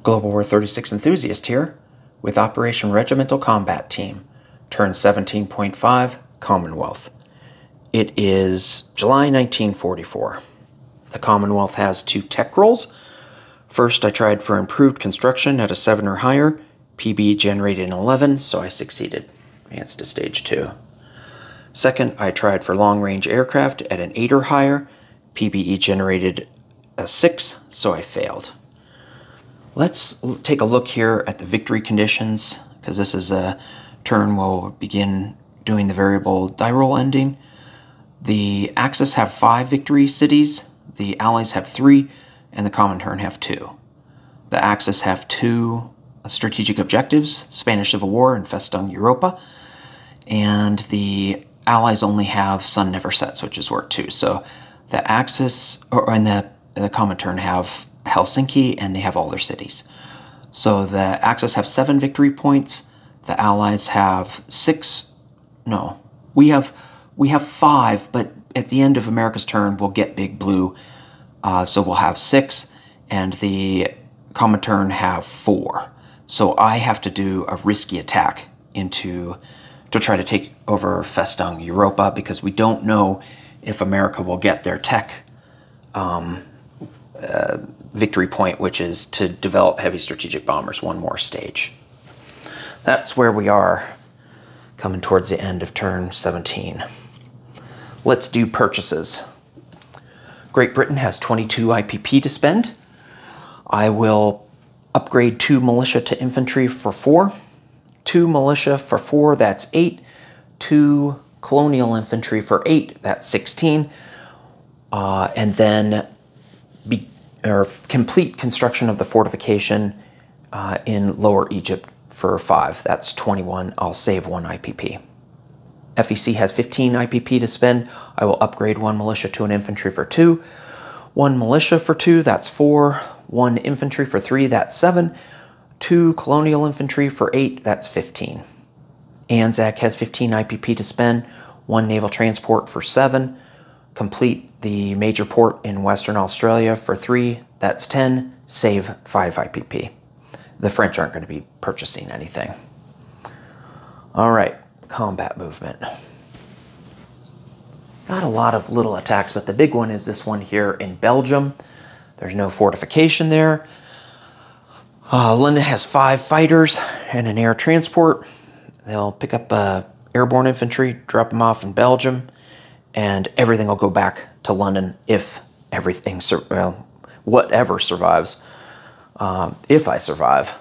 Global War 36 enthusiast here with Operation Regimental Combat Team, turn 17.5, Commonwealth. It is July 1944. The Commonwealth has 2 tech rolls. First, I tried for improved construction at a 7 or higher. PB generated an 11, so I succeeded. Advanced to stage 2. Second, I tried for long-range aircraft at an 8 or higher. PBE generated a 6, so I failed. Let's take a look here at the victory conditions, because this is a turn we'll begin doing the variable die roll ending. The Axis have 5 victory cities, the Allies have 3, and the Comintern have 2. The Axis have 2 strategic objectives, Spanish Civil War and Festung Europa, and the Allies only have Sun Never Sets, which is work 2. So the Axis and the Comintern have Helsinki, and they have all their cities. So the Axis have 7 victory points. The Allies have 6. No, we have 5, but at the end of America's turn, we'll get Big Blue. So we'll have 6, and the Comintern have 4. So I have to do a risky attack to try to take over Festung Europa, because we don't know if America will get their tech victory point, which is to develop heavy strategic bombers, 1 more stage. That's where we are coming towards the end of turn 17. Let's do purchases. Great Britain has 22 IPP to spend. I will upgrade 2 militia to infantry for 4. 2 militia for 4, that's 8. 2 colonial infantry for 8, that's 16. And then complete construction of the fortification in Lower Egypt for 5, that's 21. I'll save 1 IPP. FEC has 15 IPP to spend. I will upgrade 1 militia to an infantry for 2. 1 militia for 2, that's 4. 1 infantry for 3, that's 7. 2 colonial infantry for 8, that's 15. Anzac has 15 IPP to spend. 1 naval transport for 7. Complete the major port in Western Australia for 3, that's 10. Save 5 IPP. The French aren't going to be purchasing anything. All right, combat movement. Got a lot of little attacks, but the big one is this one here in Belgium. There's no fortification there. London has 5 fighters and an air transport. They'll pick up airborne infantry, drop them off in Belgium, and everything will go back to London if everything, whatever survives, if I survive.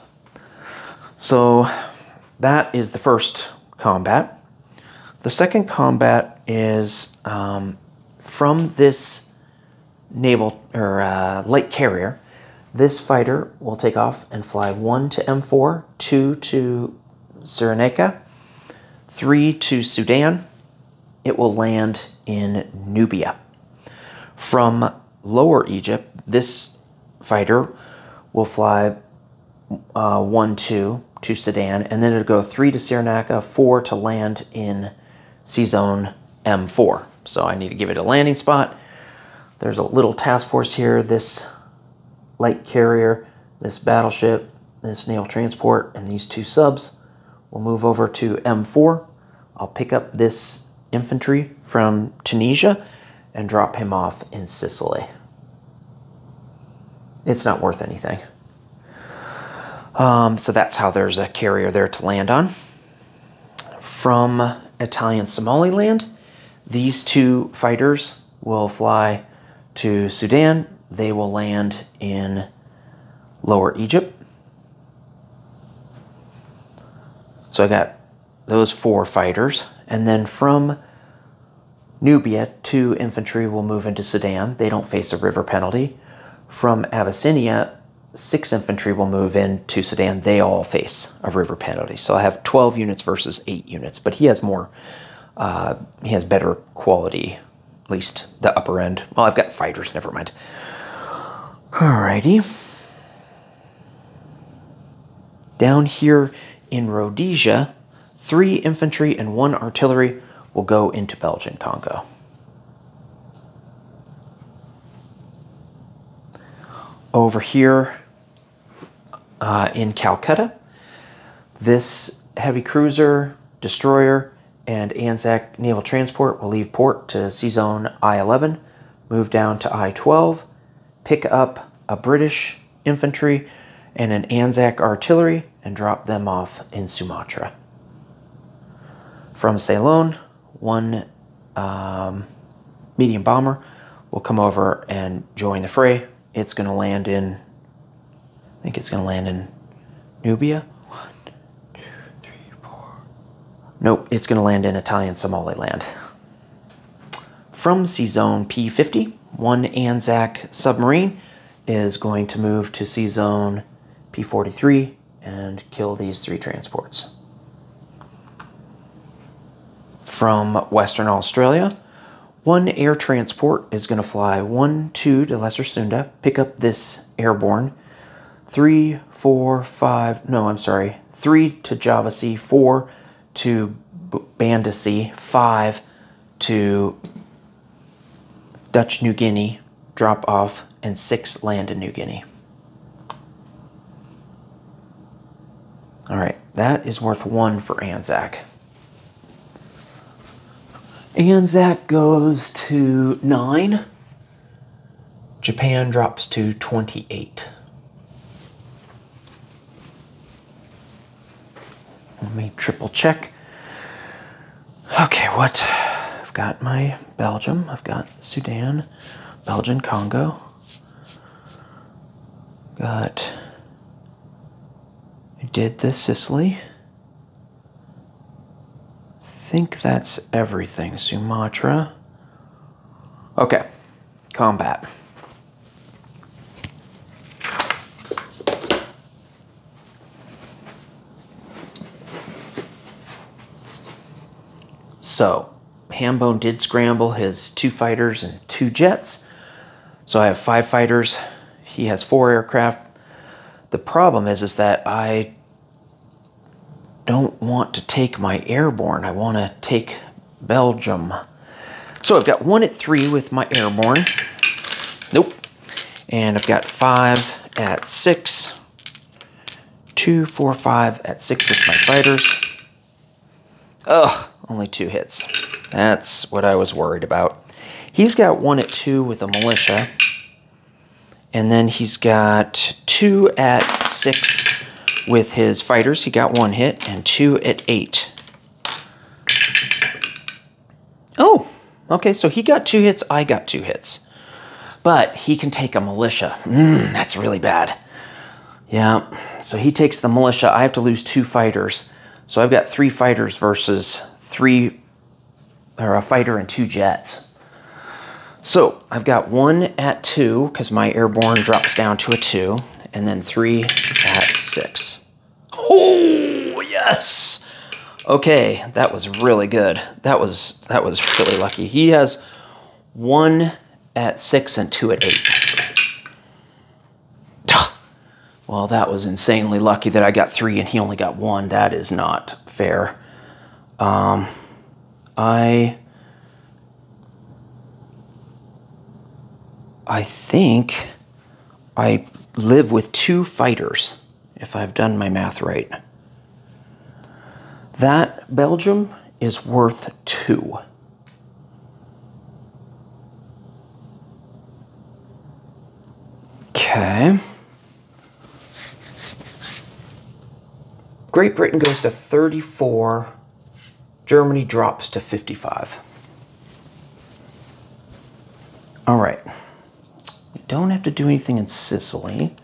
So that is the first combat. The second combat is from this naval or light carrier. This fighter will take off and fly 1 to M4, 2 to Cyrenaica, 3 to Sudan. It will land in Nubia. From Lower Egypt, this fighter will fly 1, 2 to Sudan, and then it'll go 3 to Cyrenaica, 4 to land in C-Zone M4. So I need to give it a landing spot. There's a little task force here. This light carrier, this battleship, this naval transport, and these 2 subs will move over to M4. I'll pick up this infantry from Tunisia and drop him off in Sicily. It's not worth anything. So that's how there's a carrier there to land on. From Italian Somaliland, these 2 fighters will fly to Sudan. They will land in Lower Egypt. So I got those 4 fighters. And then from Nubia, 2 infantry will move into Sudan. They don't face a river penalty. From Abyssinia, 6 infantry will move into Sudan. They all face a river penalty. So I have 12 units versus 8 units, but he has more, he has better quality, at least the upper end. Well, I've got fighters, never mind. Alrighty. Down here in Rhodesia, 3 infantry and 1 artillery will go into Belgian Congo. Over here in Calcutta. This heavy cruiser, destroyer, and Anzac naval transport will leave port to Sea Zone I-11, move down to I-12, pick up a British infantry and an Anzac artillery, and drop them off in Sumatra. From Ceylon, one medium bomber will come over and join the fray. It's going to land in, I think it's going to land in Nubia. 1, 2, 3, 4. Nope, it's going to land in Italian Somaliland. From Sea Zone P-50, one Anzac submarine is going to move to Sea Zone P-43 and kill these 3 transports. From Western Australia, one air transport is going to fly 1-2 to Lesser Sunda, pick up this airborne, 3, 4, 5, no, I'm sorry, 3 to Java Sea, 4 to Banda Sea, 5 to Dutch New Guinea, drop off, and 6 land in New Guinea. All right, that is worth 1 for Anzac. Anzac goes to 9. Japan drops to 28. Let me triple check. Okay, what? I've got my Belgium, I've got Sudan, Belgian, Congo. Got, I did the Sicily. I think that's everything. Sumatra. Okay, combat. So, Hambone did scramble his 2 fighters and 2 jets. So I have 5 fighters. He has 4 aircraft. The problem is that I don't want to take my airborne. I want to take Belgium. So I've got 1 at 3 with my airborne. Nope. And I've got 5 at 6. 2, 4, 5 at 6 with my fighters. Ugh, only 2 hits. That's what I was worried about. He's got 1 at 2 with a militia. And then he's got 2 at 6 with his fighters. He got 1 hit, and 2 at 8. Oh, okay, so he got 2 hits, I got 2 hits. But he can take a militia. That's really bad. Yeah, so he takes the militia. I have to lose 2 fighters. So I've got 3 fighters versus 3, or a fighter and 2 jets. So I've got 1 at 2, because my airborne drops down to a 2, and then 3 at 6. Oh, yes! Okay, that was really good. That was really lucky. He has 1 at 6 and 2 at 8. Well, that was insanely lucky that I got 3 and he only got 1. That is not fair. I think I live with 2 fighters, if I've done my math right. That Belgium is worth 2. Okay. Great Britain goes to 34. Germany drops to 55. All right. We don't have to do anything in Sicily.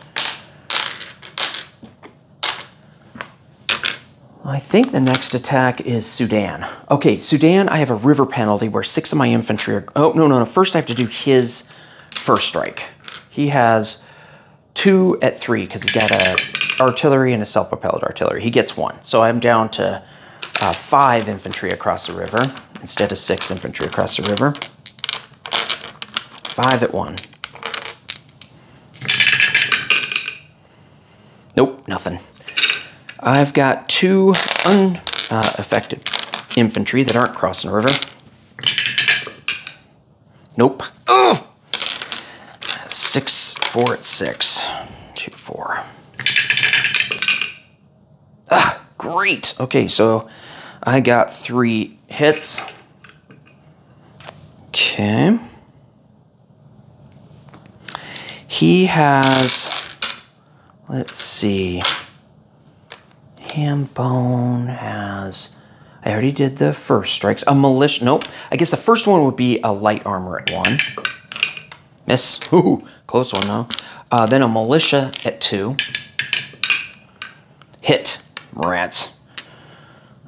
I think the next attack is Sudan. Okay, Sudan, I have a river penalty where 6 of my infantry are... Oh, no. First I have to do his first strike. He has 2 at 3 because he's got a artillery and a self-propelled artillery. He gets 1. So I'm down to 5 infantry across the river instead of 6 infantry across the river. 5 at 1. Nope, nothing. I've got 2 unaffected infantry that aren't crossing the river. Nope. Oh! 6, 4 at 6. 2, 4. Great. Okay, so I got 3 hits. Okay. He has, let's see, Hambone has, I already did the first strikes. A militia, nope. I guess the first one would be a light armor at 1. Miss. Ooh, close one, though. Then a militia at 2. Hit. Rats.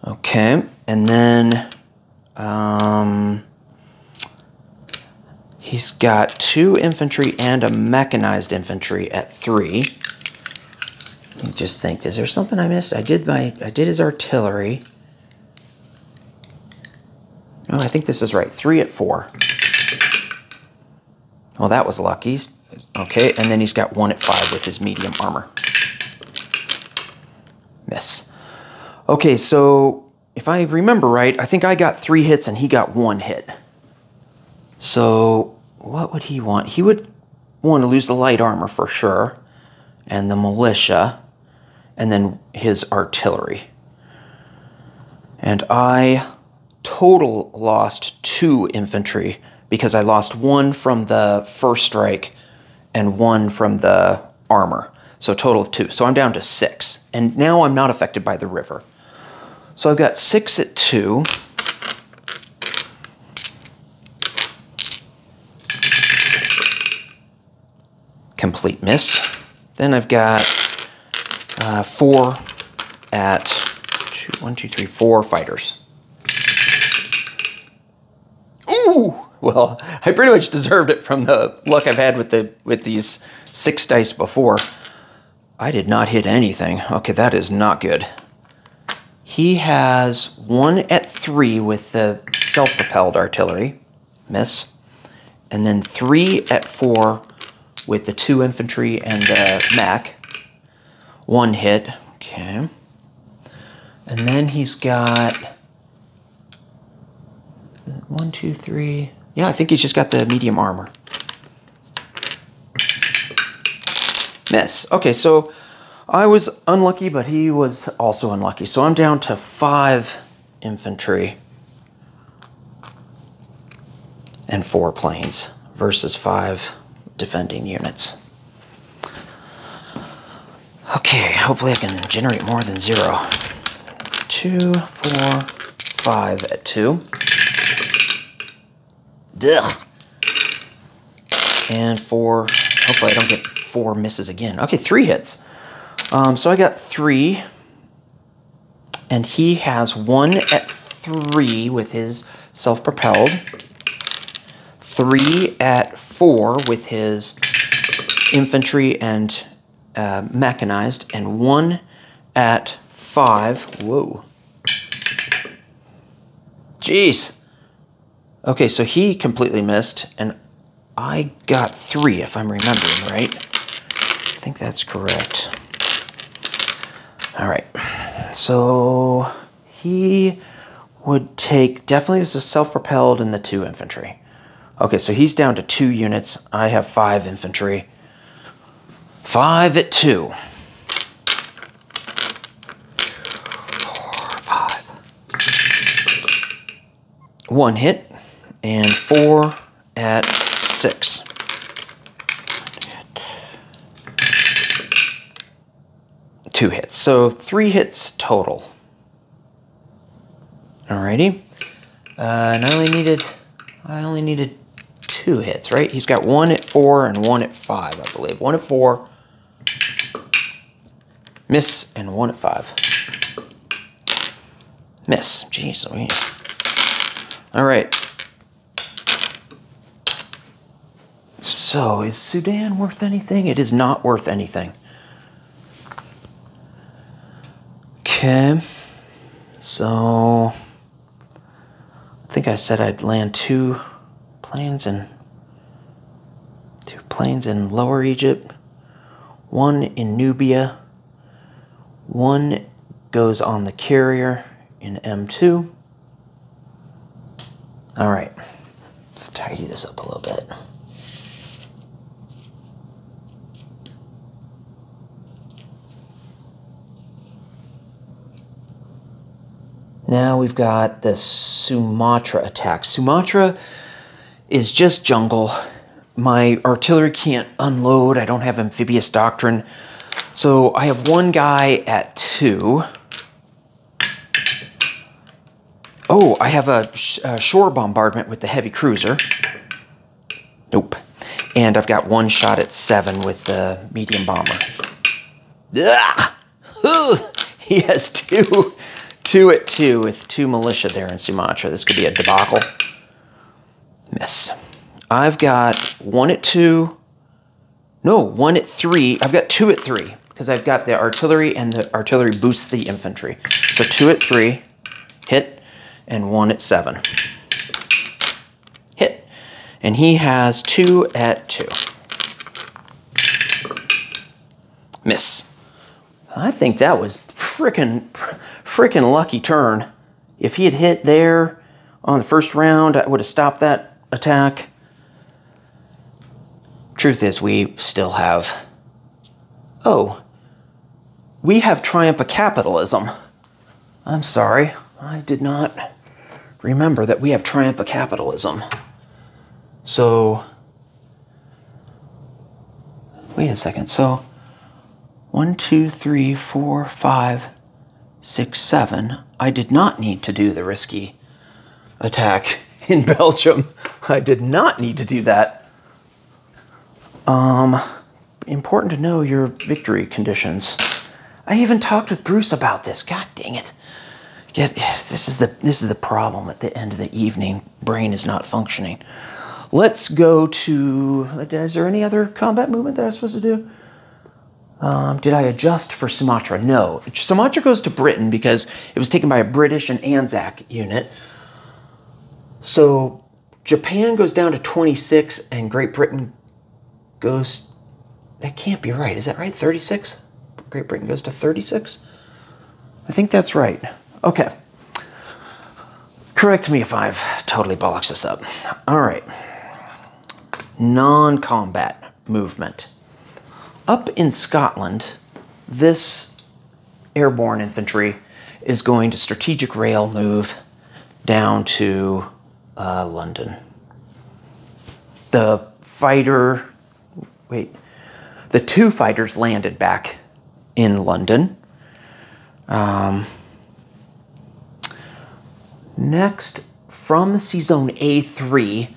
Okay, and then he's got 2 infantry and a mechanized infantry at 3. Let me just think, is there something I missed? I did his artillery. No, I think this is right. 3 at 4. Well, that was lucky. Okay, and then he's got 1 at 5 with his medium armor. Miss. Okay, so if I remember right, I think I got 3 hits and he got 1 hit. So what would he want? He would want to lose the light armor for sure, and the militia, and then his artillery. And I total lost 2 infantry because I lost 1 from the first strike and 1 from the armor. So a total of 2. So I'm down to 6. And now I'm not affected by the river. So I've got 6 at 2. Complete miss. Then I've got 4 at 4 fighters. Ooh! Well, I pretty much deserved it from the luck I've had with these 6 dice before. I did not hit anything. Okay, that is not good. He has 1 at 3 with the self-propelled artillery. Miss. And then 3 at 4 with the 2 infantry and the mech. 1 hit. Okay. And then he's got 1, 2, 3. Yeah, I think he's just got the medium armor. Miss. Okay, so I was unlucky, but he was also unlucky. So I'm down to 5 infantry and 4 planes versus 5 defending units. Okay, hopefully I can generate more than 0. 2, 4, 5 at 2. Ugh. And 4. Hopefully I don't get 4 misses again. Okay, 3 hits. So I got 3. And he has 1 at 3 with his self-propelled. 3 at 4 with his infantry and mechanized. And 1 at 5. Whoa. Jeez. Okay, so he completely missed, and I got 3, if I'm remembering right. I think that's correct. All right, so he would take, definitely the self-propelled and the 2 infantry. Okay, so he's down to 2 units. I have 5 infantry. 5 at 2. 4, 5. 1 hit. And 4 at 6. 2 hits. So 3 hits total. Alrighty. And I only needed 2 hits, right? He's got 1 at 4 and 1 at 5, I believe. 1 at 4. Miss, and 1 at 5. Miss. Jeez Louise. Alright. So, is Sudan worth anything? It is not worth anything. Okay. So, I think I said I'd land 2 planes in Lower Egypt. 1 in Nubia. 1 goes on the carrier in M2. All right. Let's tidy this up a little bit. Now we've got the Sumatra attack. Sumatra is just jungle. My artillery can't unload. I don't have amphibious doctrine. So I have one guy at 2. Oh, I have a shore bombardment with the heavy cruiser. Nope. And I've got one shot at 7 with the medium bomber. He has two at 2 with 2 militia there in Sumatra. This could be a debacle. Miss. I've got 1 at 2. No, 1 at 3. I've got 2 at 3 because I've got the artillery and the artillery boosts the infantry. So 2 at 3, hit, and 1 at 7. Hit. And he has 2 at 2. Miss. I think that was frickin' lucky turn. If he had hit there on the first round, I would have stopped that attack. Truth is, we still have... Oh. We have Triumph of Capitalism. I'm sorry. I did not remember that we have Triumph of Capitalism. So... Wait a second. So... 1, 2, 3, 4, 5, 6, 7. I did not need to do the risky attack in Belgium. I did not need to do that. Important to know your victory conditions. I even talked with Bruce about this. God dang it. This is the problem at the end of the evening. Brain is not functioning. Let's go to... Is there any other combat movement that I was supposed to do? Did I adjust for Sumatra? No. Sumatra goes to Britain because it was taken by a British and Anzac unit. So Japan goes down to 26 and Great Britain goes... That can't be right. Is that right? 36? Great Britain goes to 36? I think that's right. Okay. Correct me if I've totally bollocks this up. All right. Non-combat movement. Up in Scotland, this airborne infantry is going to strategic rail move down to London. The two fighters landed back in London. Next, from Sea Zone A3,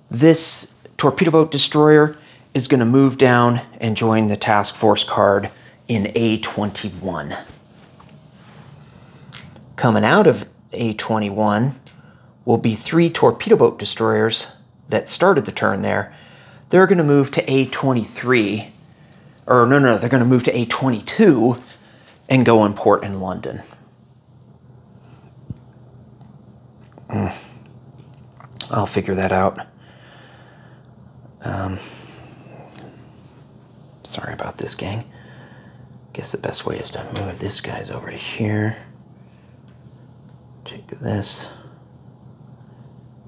this torpedo boat destroyer is going to move down and join the task force card in A21. Coming out of A21 will be 3 torpedo boat destroyers that started the turn there. They're going to move to A23, or no, they're going to move to A22 and go and port in London. I'll figure that out. Sorry about this, gang. Guess the best way is to move this guy's over to here. Take this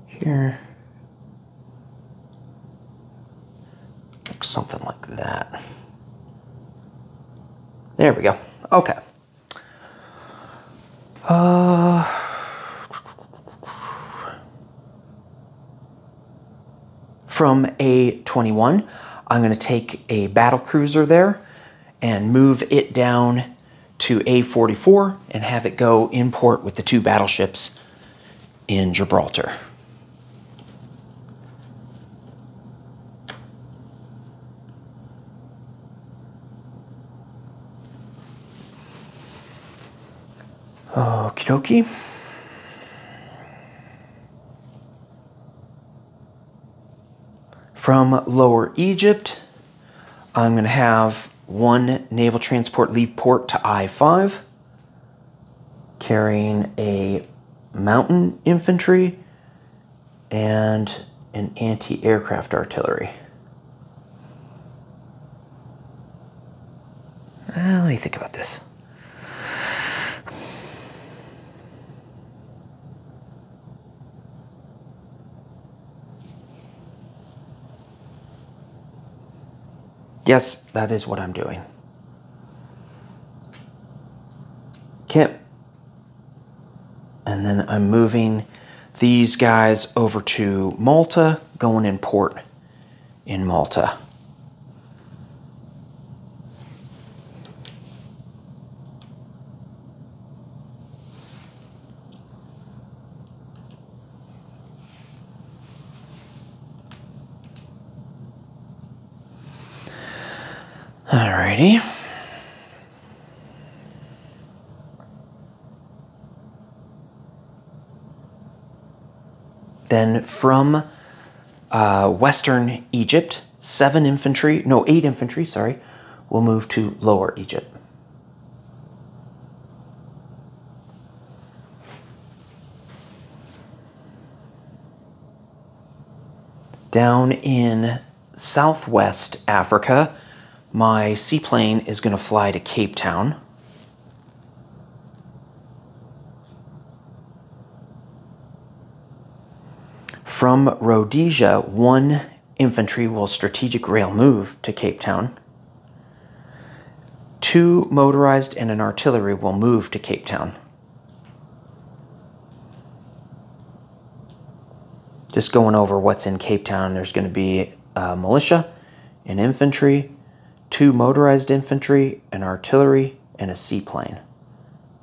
here. Like something like that. There we go. Okay. From A21, I'm going to take a battle cruiser there and move it down to A44 and have it go in port with the 2 battleships in Gibraltar. Okie dokie. From Lower Egypt, I'm going to have 1 naval transport leave port to I-5, carrying a mountain infantry and an anti-aircraft artillery. Let me think about this. Yes, that is what I'm doing. And then I'm moving these guys over to Malta, going in port in Malta. Alrighty. Then from Western Egypt, 8 infantry, sorry, will move to Lower Egypt. Down in Southwest Africa, my seaplane is going to fly to Cape Town. From Rhodesia, 1 infantry will strategic rail move to Cape Town. 2 motorized and an artillery will move to Cape Town. Just going over what's in Cape Town, there's going to be a militia, an infantry, 2 motorized infantry, an artillery, and a seaplane.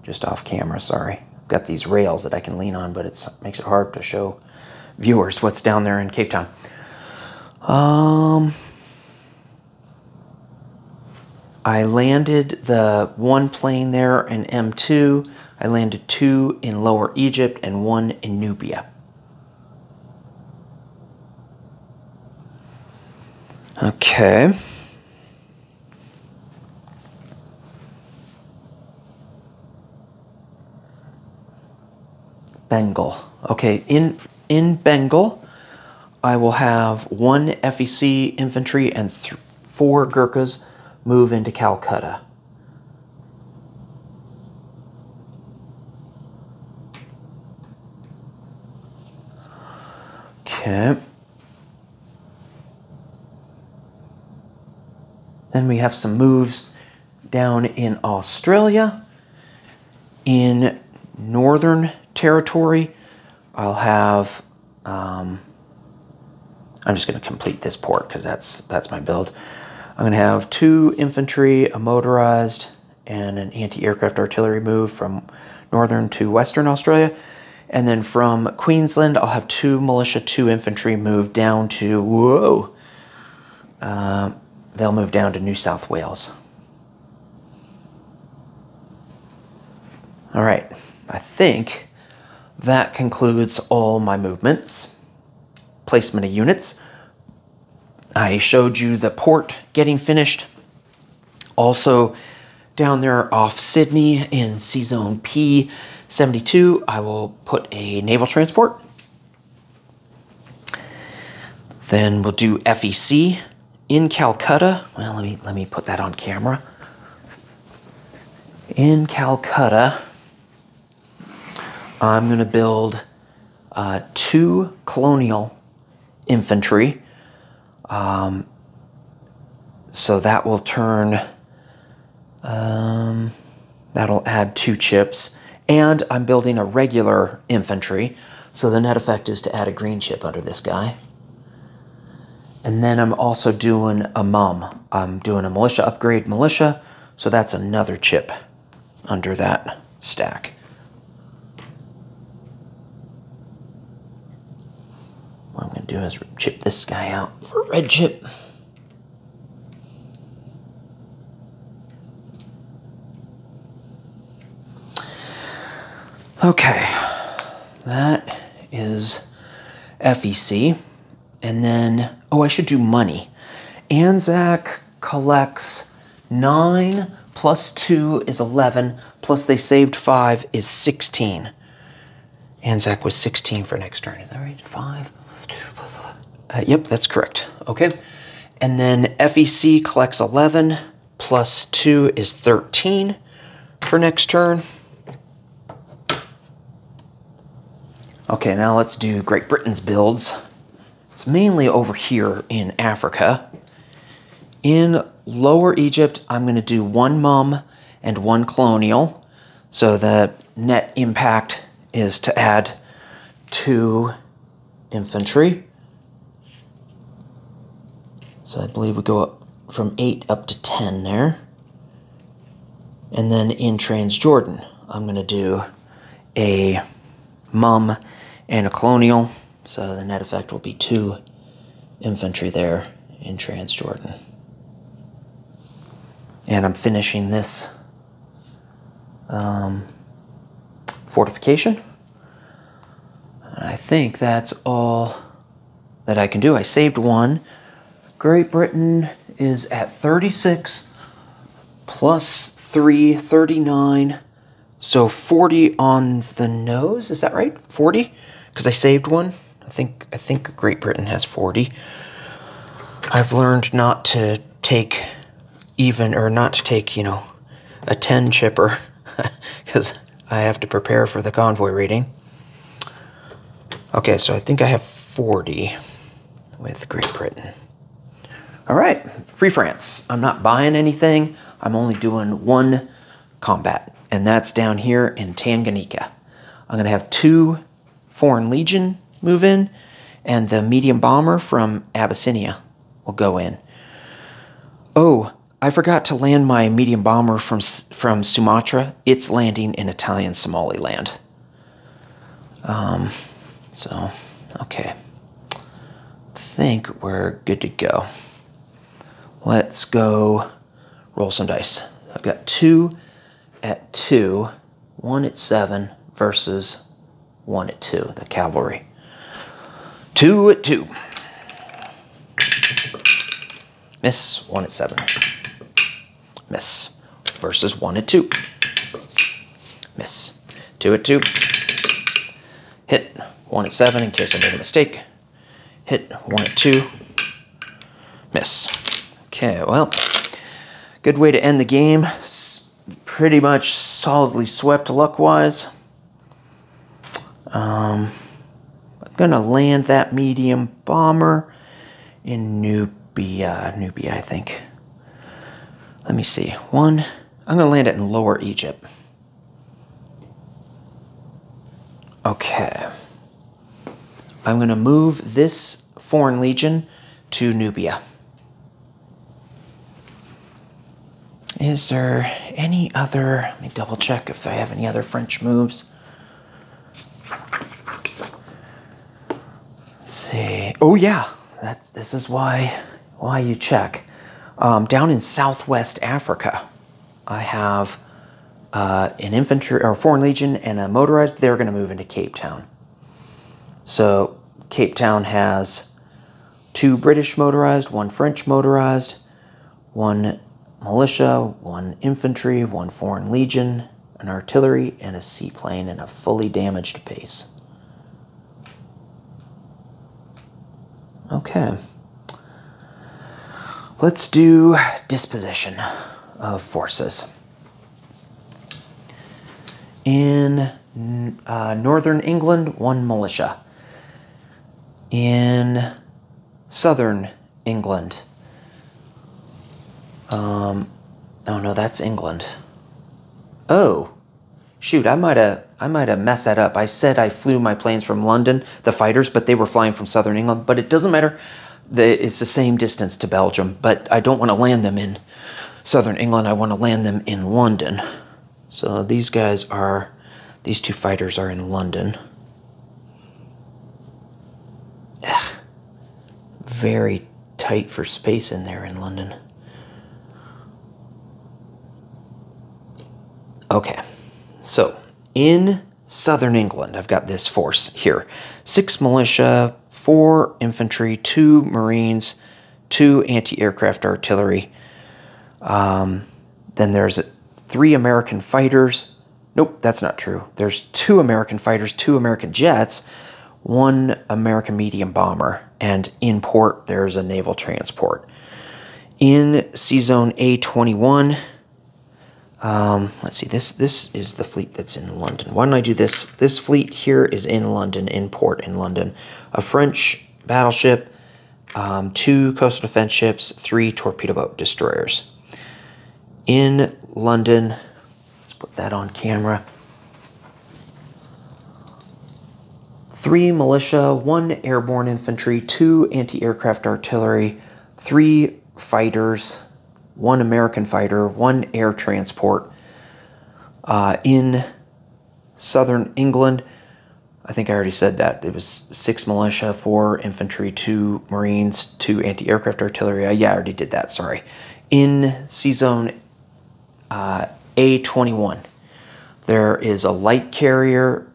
Just off camera, sorry. I've got these rails that I can lean on, but it makes it hard to show viewers what's down there in Cape Town. I landed the 1 plane there in M2. I landed 2 in Lower Egypt and 1 in Nubia. Okay. Bengal. Okay, in Bengal, I will have 1 FEC infantry and 4 Gurkhas move into Calcutta. Okay. Then we have some moves down in Australia. In Northern Territory, I'll have, I'm just going to complete this port because that's my build. I'm going to have 2 infantry, a motorized, and an anti-aircraft artillery move from Northern to Western Australia. And then from Queensland, I'll have 2 militia, 2 infantry move down to, they'll move down to New South Wales. All right, I think that concludes all my movements. Placement of units. I showed you the port getting finished. Also, down there off Sydney in C-Zone P72, I will put a naval transport. Then we'll do FEC in Calcutta. Well, let me put that on camera. In Calcutta, I'm going to build 2 colonial infantry. So that will turn, that'll add 2 chips. And I'm building a regular infantry. So the net effect is to add a green chip under this guy. And then I'm also doing a MUM. I'm doing a militia upgrade militia. So that's another chip under that stack. What I'm going to do is chip this guy out for red chip. Okay, that is FEC. And then, oh, I should do money. Anzac collects 9 plus 2 is 11, plus they saved 5 is 16. Anzac was 16 for next turn, is that right? 5? Yep, that's correct. Okay. And then FEC collects 11 plus 2 is 13 for next turn. Okay, now let's do Great Britain's builds. It's mainly over here in Africa. In Lower Egypt, I'm going to do 1 MUM and 1 colonial. So the net impact is to add 2 infantry. So I believe we go up from 8 up to 10 there. And then in Transjordan, I'm going to do a MUM and a Colonial. So the net effect will be 2 infantry there in Transjordan. And I'm finishing this fortification. And I think that's all that I can do. I saved 1. Great Britain is at 36 plus 3, 39. So 40 on the nose, is that right? 40? Because I saved 1. I think Great Britain has 40. I've learned not to take a 10 chipper because I have to prepare for the convoy reading. Okay, so I think I have 40 with Great Britain. All right, Free France. I'm not buying anything. I'm only doing 1 combat, and that's down here in Tanganyika. I'm going to have 2 Foreign Legion move in, and the medium bomber from Abyssinia will go in. Oh, I forgot to land my medium bomber from Sumatra. It's landing in Italian Somaliland. So, okay. I think we're good to go. Let's go roll some dice. I've got 2 at 2, 1 at 7 versus 1 at 2, the cavalry. 2 at 2. Miss. 1 at 7. Miss. Versus 1 at 2. Miss. 2 at 2. Hit. 1 at 7 in case I made a mistake. Hit. 1 at 2. Miss. Okay, well, good way to end the game. Pretty much solidly swept luck-wise. I'm going to land that medium bomber in Nubia, I think. Let me see. I'm going to land it in Lower Egypt. Okay. I'm going to move this Foreign Legion to Nubia. Is there any other... Let me double check if I have any other French moves. Let's see. Oh, yeah. This is why you check. Down in Southwest Africa, I have an infantry or Foreign Legion and a motorized. They're going to move into Cape Town. So Cape Town has 2 British motorized, 1 French motorized, 1 militia, 1 infantry, 1 Foreign Legion, an artillery, and a seaplane, and a fully damaged base. Okay. Let's do disposition of forces. In northern England, 1 militia. In southern England, oh no, that's England. Oh, shoot, I might have messed that up. I said I flew my planes from London, the fighters, but they were flying from southern England. But it doesn't matter. It's the same distance to Belgium, but I don't want to land them in southern England. I want to land them in London. So these 2 fighters are in London. Ugh. Very tight for space in there in London. Okay, so in southern England, I've got this force here. 6 militia, 4 infantry, 2 marines, 2 anti-aircraft artillery. Then there's 3 American fighters. Nope, that's not true. There's 2 American fighters, 2 American jets, 1 American medium bomber, and in port there's a naval transport. In Sea Zone A21, let's see, this is the fleet that's in London. Why don't I do this? This fleet here is in London, in port in London. A French battleship, 2 coastal defense ships, 3 torpedo boat destroyers. In London, let's put that on camera. 3 militia, 1 airborne infantry, 2 anti-aircraft artillery, 3 fighters, 1 American fighter, 1 air transport. In southern England, I think I already said that. It was 6 militia, 4 infantry, 2 marines, 2 anti-aircraft artillery. Yeah, I already did that, sorry. In C-Zone A21, there is a light carrier,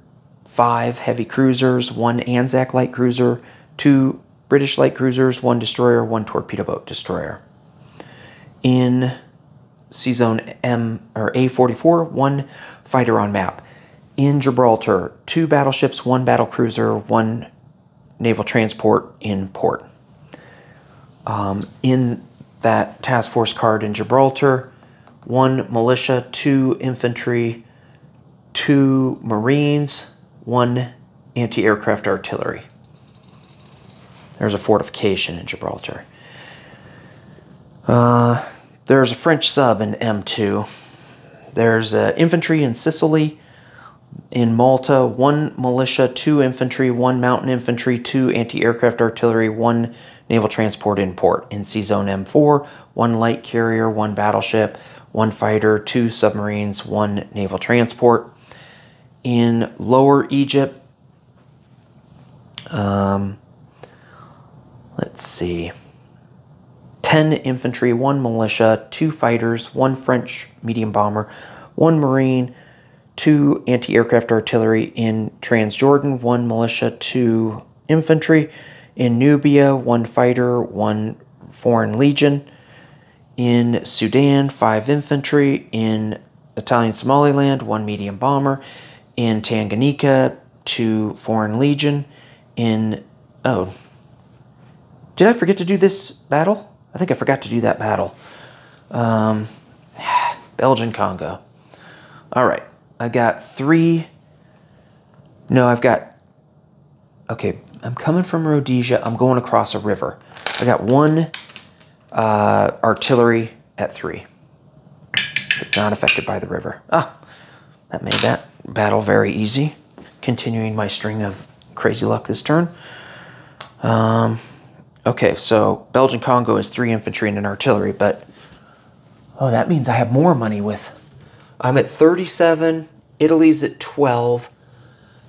5 heavy cruisers, 1 Anzac light cruiser, 2 British light cruisers, 1 destroyer, 1 torpedo boat destroyer. In C-Zone A44, 1 fighter on map. In Gibraltar, 2 battleships, 1 battle cruiser, 1 naval transport in port. In that task force card in Gibraltar, 1 militia, 2 infantry, 2 marines, 1 anti-aircraft artillery. There's a fortification in Gibraltar. There's a French sub in M2. There's infantry in Sicily. In Malta, 1 militia, 2 infantry, 1 mountain infantry, 2 anti-aircraft artillery, 1 naval transport in port. In C-Zone M4, 1 light carrier, 1 battleship, 1 fighter, 2 submarines, 1 naval transport. In Lower Egypt, let's see, 10 infantry, 1 militia, 2 fighters, 1 French medium bomber, 1 marine, 2 anti-aircraft artillery. In Transjordan, 1 militia, 2 infantry. In Nubia, 1 fighter, 1 foreign legion. In Sudan, 5 infantry. In Italian Somaliland, 1 medium bomber. In Tanganyika, 2 foreign legion. Did I forget to do this battle? I think I forgot to do that battle. Belgian Congo. All right. I got 3. No, okay, I'm coming from Rhodesia. I'm going across a river. I got 1 artillery at 3. It's not affected by the river. That made that battle very easy. Continuing my string of crazy luck this turn. Okay, so Belgian Congo is 3 infantry and an artillery, but that means I have more money with. I'm at 37, Italy's at 12,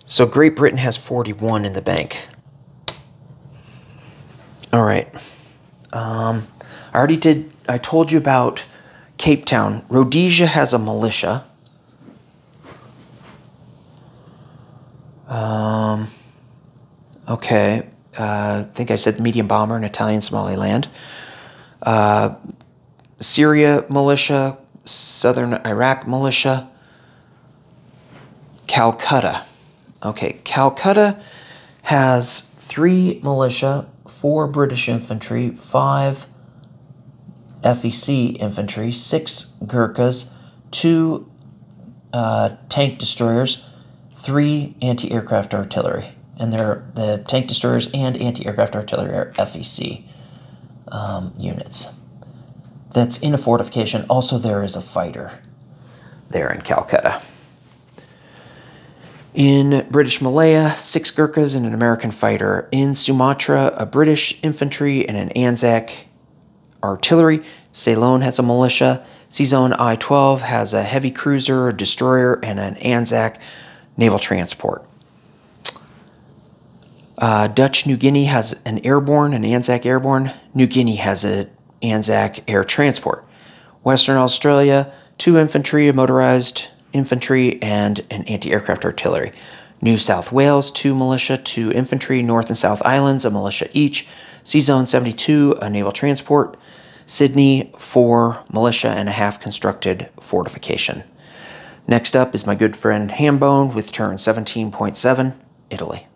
so Great Britain has 41 in the bank. All right. I told you about Cape Town. Rhodesia has a militia. Okay. I think I said medium bomber in Italian Somaliland. Syria militia, Southern Iraq militia. Calcutta. Okay, Calcutta has 3 militia, 4 British infantry, 5 FEC infantry, 6 Gurkhas, 2 tank destroyers, 3 anti-aircraft artillery. And the tank destroyers and anti-aircraft artillery are FEC units. That's in a fortification. Also, there is a fighter there in Calcutta. In British Malaya, 6 Gurkhas and an American fighter. In Sumatra, a British infantry and an Anzac artillery. Ceylon has a militia. C-Zone I-12 has a heavy cruiser, a destroyer, and an Anzac naval transport. Dutch New Guinea has an airborne, an Anzac airborne. New Guinea has an Anzac air transport. Western Australia, 2 infantry, a motorized infantry, and an anti-aircraft artillery. New South Wales, 2 militia, 2 infantry. North and South Islands, a militia each. C-Zone 72, a naval transport. Sydney, 4 militia and a half-constructed fortification. Next up is my good friend Hambone with turn 17.7, Italy.